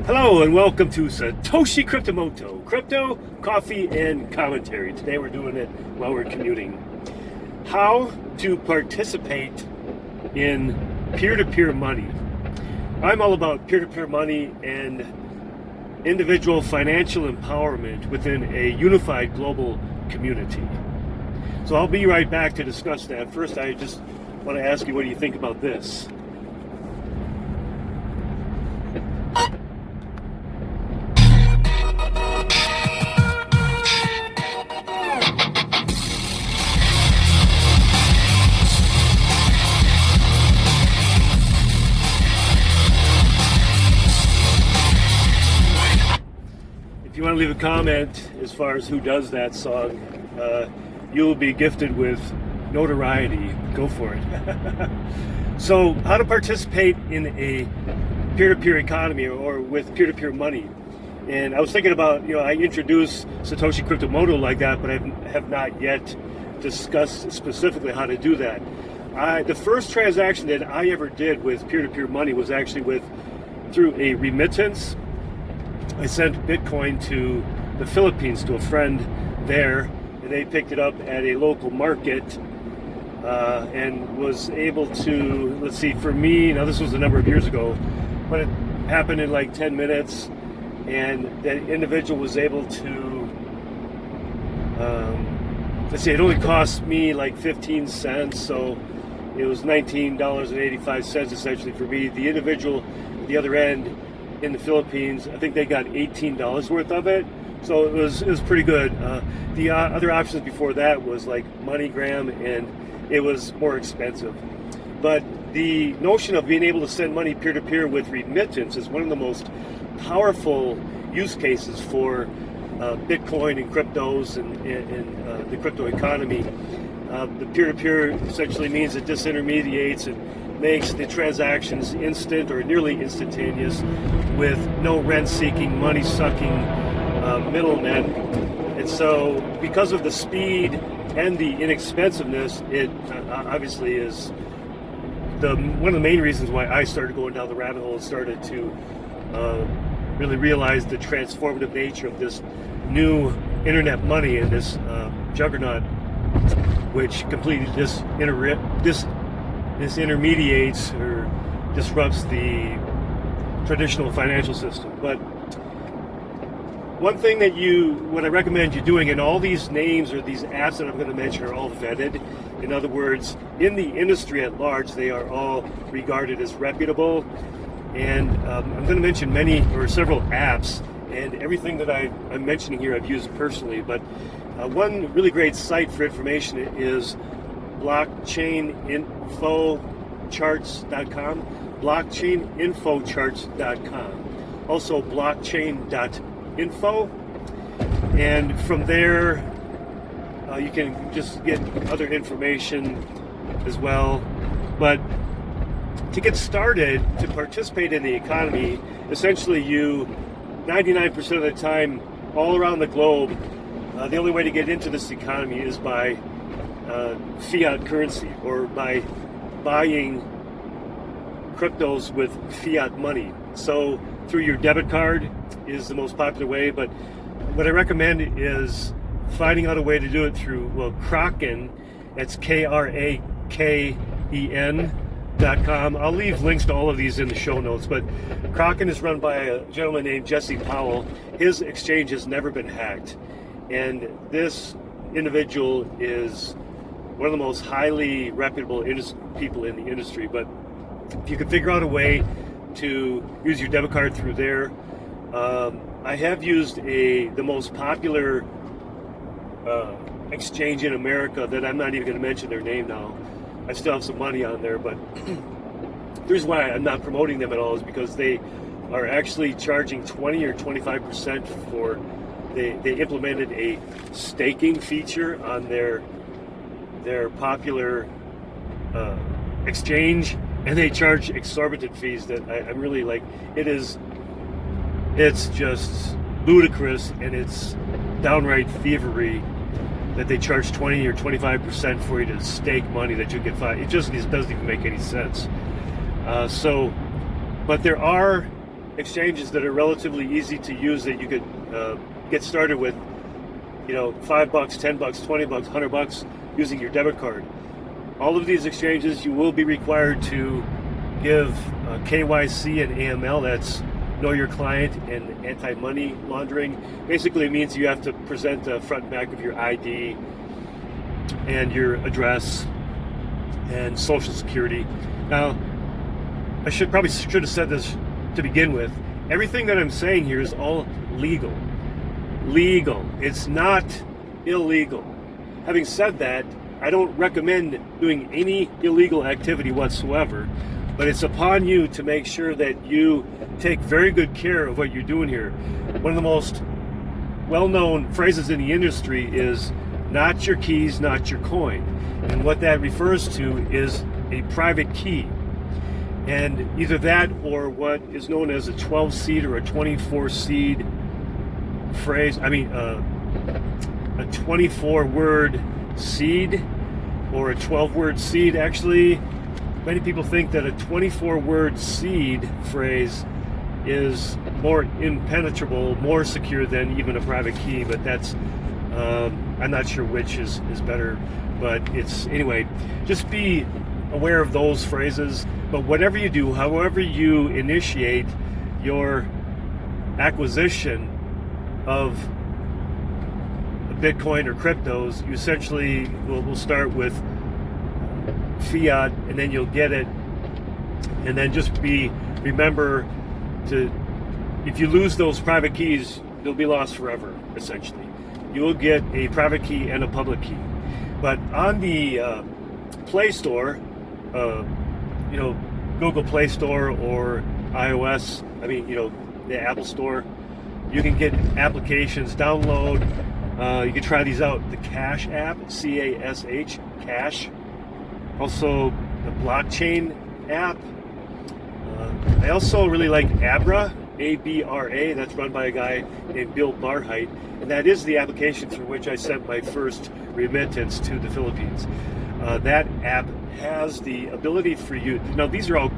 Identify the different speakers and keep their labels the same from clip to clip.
Speaker 1: Hello and welcome to SatoshiCryptoMoto, crypto, coffee, and commentary. Today we're doing it while we're commuting. How to participate in peer-to-peer money. I'm all about peer-to-peer money and individual financial empowerment within a unified global community. So I'll be right back to discuss that. First, I just want to ask you, what do you think about this? If you want to leave a comment as far as who does that song, you'll be gifted with notoriety. Go for it. So, how to participate in a peer-to-peer economy or with peer-to-peer money. And I was thinking about, I introduced SatoshiCryptoMoto like that, but I have not yet discussed specifically how to do that. The first transaction that I ever did with peer-to-peer money was actually through a remittance. I sent Bitcoin to the Philippines to a friend there, and they picked it up at a local market and was able to, let's see, for me, now this was a number of years ago, but it happened in like 10 minutes, and that individual was able to, let's see, it only cost me like 15 cents, so it was $19.85 essentially for me. The individual at the other end in the Philippines, I think they got $18 worth of it, so it was pretty good. The other options before that was like MoneyGram, and it was more expensive. But the notion of being able to send money peer-to-peer with remittance is one of the most powerful use cases for Bitcoin and cryptos and the crypto economy. The peer-to-peer essentially means it disintermediates and makes the transactions instant or nearly instantaneous with no rent-seeking, money-sucking middlemen. And so because of the speed and the inexpensiveness, it obviously is one of the main reasons why I started going down the rabbit hole and started to really realize the transformative nature of this new internet money and this juggernaut, which completely disintermediates or disrupts the traditional financial system. But one thing what I recommend you doing, and all these names or these apps that I'm going to mention are all vetted. In other words, in the industry at large, they are all regarded as reputable. And I'm going to mention many or several apps, and everything that I'm mentioning here I've used personally. But one really great site for information is blockchaininfocharts.com, blockchaininfocharts.com, also blockchain.info, and from there you can just get other information as well. But to get started, to participate in the economy, essentially 99% of the time all around the globe, the only way to get into this economy is by fiat currency, or by buying cryptos with fiat money. So through your debit card is the most popular way, but what I recommend is finding out a way to do it through, Kraken. That's KRAKEN.com. I'll leave links to all of these in the show notes, but Kraken is run by a gentleman named Jesse Powell. His exchange has never been hacked, and this individual is one of the most highly reputable people in the industry. But if you could figure out a way to use your debit card through there, I have used the most popular exchange in America that I'm not even going to mention their name now. I still have some money on there, but the reason why I'm not promoting them at all is because they are actually charging 20 or 25% for. They implemented a staking feature on their popular exchange, and they charge exorbitant fees that I'm really like. It's just ludicrous, and it's downright thievery that they charge 20 or 25% for you to stake money that you can find. It just doesn't even make any sense. But there are exchanges that are relatively easy to use that you could get started with, $5, $10, $20, $100 using your debit card. All of these exchanges, you will be required to give KYC and AML, that's Know Your Client and Anti-Money Laundering. Basically, it means you have to present the front and back of your ID and your address and Social Security. Now, I should have said this to begin with. Everything that I'm saying here is all legal. Legal. It's not illegal. Having said that, I don't recommend doing any illegal activity whatsoever, but it's upon you to make sure that you take very good care of what you're doing here. One of the most well-known phrases in the industry is not your keys, not your coin. And what that refers to is a private key. And either that or what is known as a 12 seed or a 24 seed phrase, a 24 word seed or a 12 word seed. Actually, many people think that a 24 word seed phrase is more impenetrable, more secure than even a private key, but that's I'm not sure which is better, but anyway, just be aware of those phrases. But whatever you do, however you initiate your acquisition of Bitcoin or cryptos, you essentially will start with fiat, and then you'll get it, and then just remember to, if you lose those private keys, you'll be lost forever. Essentially, you will get a private key and a public key. But on the Play Store, Google Play Store or iOS, the Apple Store, you can get applications, download. You can try these out. The Cash app, CASH, Cash. Also, the Blockchain app. I also really like Abra, ABRA. That's run by a guy named Bill Barheit, and that is the application through which I sent my first remittance to the Philippines. That app has the ability for you. Now, these are all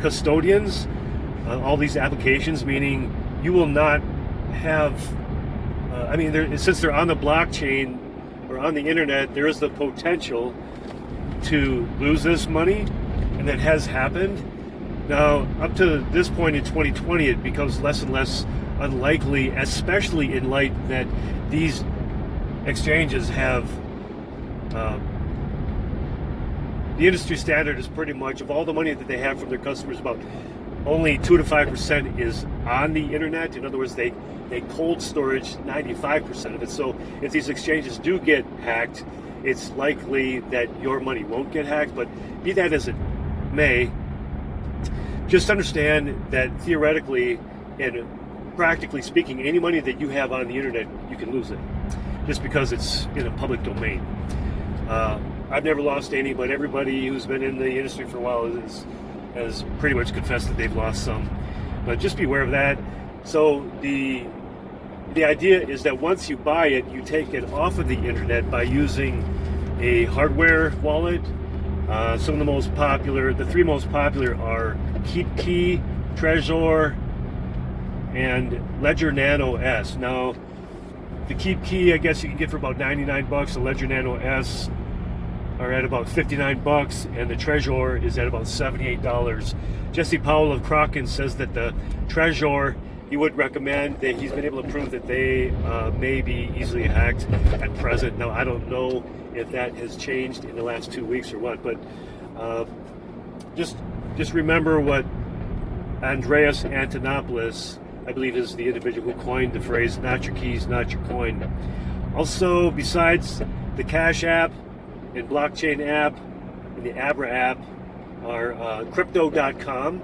Speaker 1: custodians. All these applications, meaning you will not have. Since they're on the blockchain or on the internet, there is the potential to lose this money, and that has happened. Now, up to this point in 2020, it becomes less and less unlikely, especially in light that these exchanges have the industry standard is pretty much, of all the money that they have from their customers, about only 2 to 5% is on the internet. In other words, they cold storage 95% of it. So if these exchanges do get hacked, it's likely that your money won't get hacked. But be that as it may, just understand that theoretically and practically speaking, any money that you have on the internet, you can lose it just because it's in a public domain. I've never lost any, but everybody who's been in the industry for a while has pretty much confessed that they've lost some. But just be aware of that. So the idea is that once you buy it, you take it off of the internet by using a hardware wallet. Some of the three most popular are KeepKey, Trezor, and Ledger Nano S. Now, the KeepKey, I guess you can get for about $99. The Ledger Nano S are at about $59, and the Trezor is at about $78. Jesse Powell of Kraken says that the Trezor, he would recommend, that he's been able to prove that they may be easily hacked at present. Now, I don't know if that has changed in the last 2 weeks or what, but just remember what Andreas Antonopoulos, I believe, is the individual who coined the phrase, not your keys, not your coin. Also, besides the Cash app and Blockchain app and the Abra app, are crypto.com,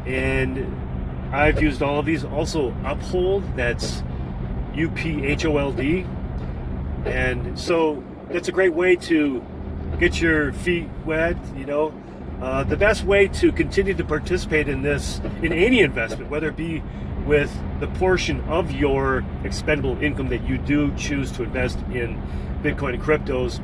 Speaker 1: and I've used all of these. Also Uphold, that's UPHOLD, and so that's a great way to get your feet wet. The best way to continue to participate in any investment, whether it be with the portion of your expendable income that you do choose to invest in Bitcoin and cryptos,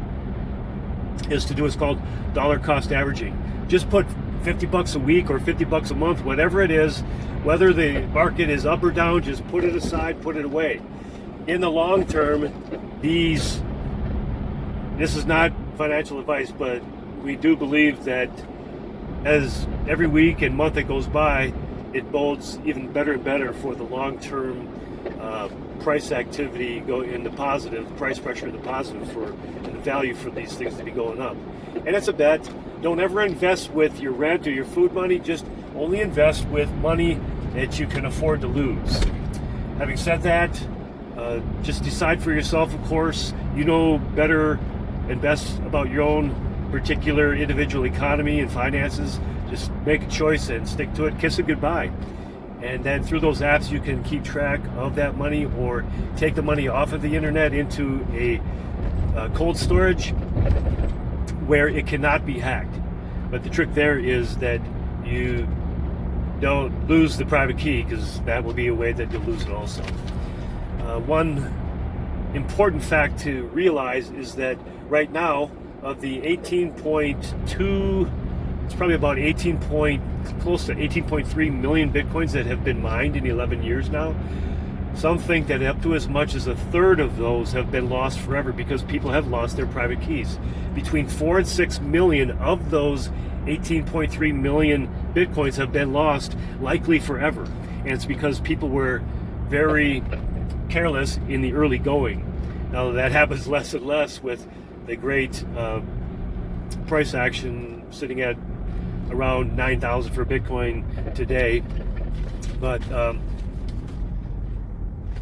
Speaker 1: is to do what's called dollar cost averaging. Just put $50 a week or $50 a month, whatever it is, whether the market is up or down, just put it aside, put it away. In the long term, this is not financial advice, but we do believe that as every week and month that goes by, it bodes even better and better for the long-term price activity go in the positive, price pressure in the positive and the value for these things to be going up. And it's a bet. Don't ever invest with your rent or your food money. Just only invest with money that you can afford to lose. Having said that, just decide for yourself, of course. You know better and best about your own particular individual economy and finances. Just make a choice and stick to it. Kiss it goodbye. And then through those apps, you can keep track of that money or take the money off of the internet into a cold storage where it cannot be hacked. But the trick there is that you don't lose the private key, because that will be a way that you'll lose it also. One important fact to realize is that right now, of the 18.2, it's probably about close to 18.3 million Bitcoins that have been mined in 11 years now. Some think that up to as much as a third of those have been lost forever because people have lost their private keys. Between 4 and 6 million of those 18.3 million Bitcoins have been lost, likely forever. And it's because people were very careless in the early going. Now that happens less and less with the great price action sitting at around 9,000 for Bitcoin today. But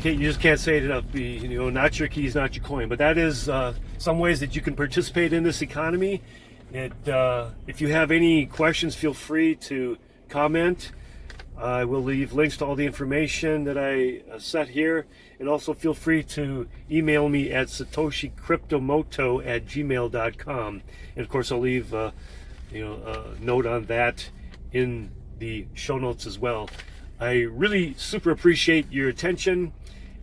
Speaker 1: you just can't say it enough. Not your keys, not your coin. But that is some ways that you can participate in this economy. If you have any questions, feel free to comment. I will leave links to all the information that I set here, and also feel free to email me at SatoshiCryptoMoto@gmail.com. And of course, I'll leave a note on that in the show notes as well. I really super appreciate your attention,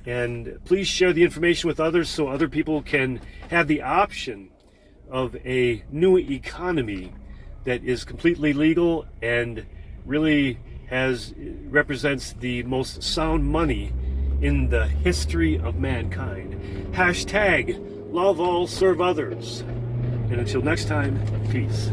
Speaker 1: and please share the information with others so other people can have the option of a new economy that is completely legal and really represents the most sound money in the history of mankind. #love all, serve others. And until next time, peace.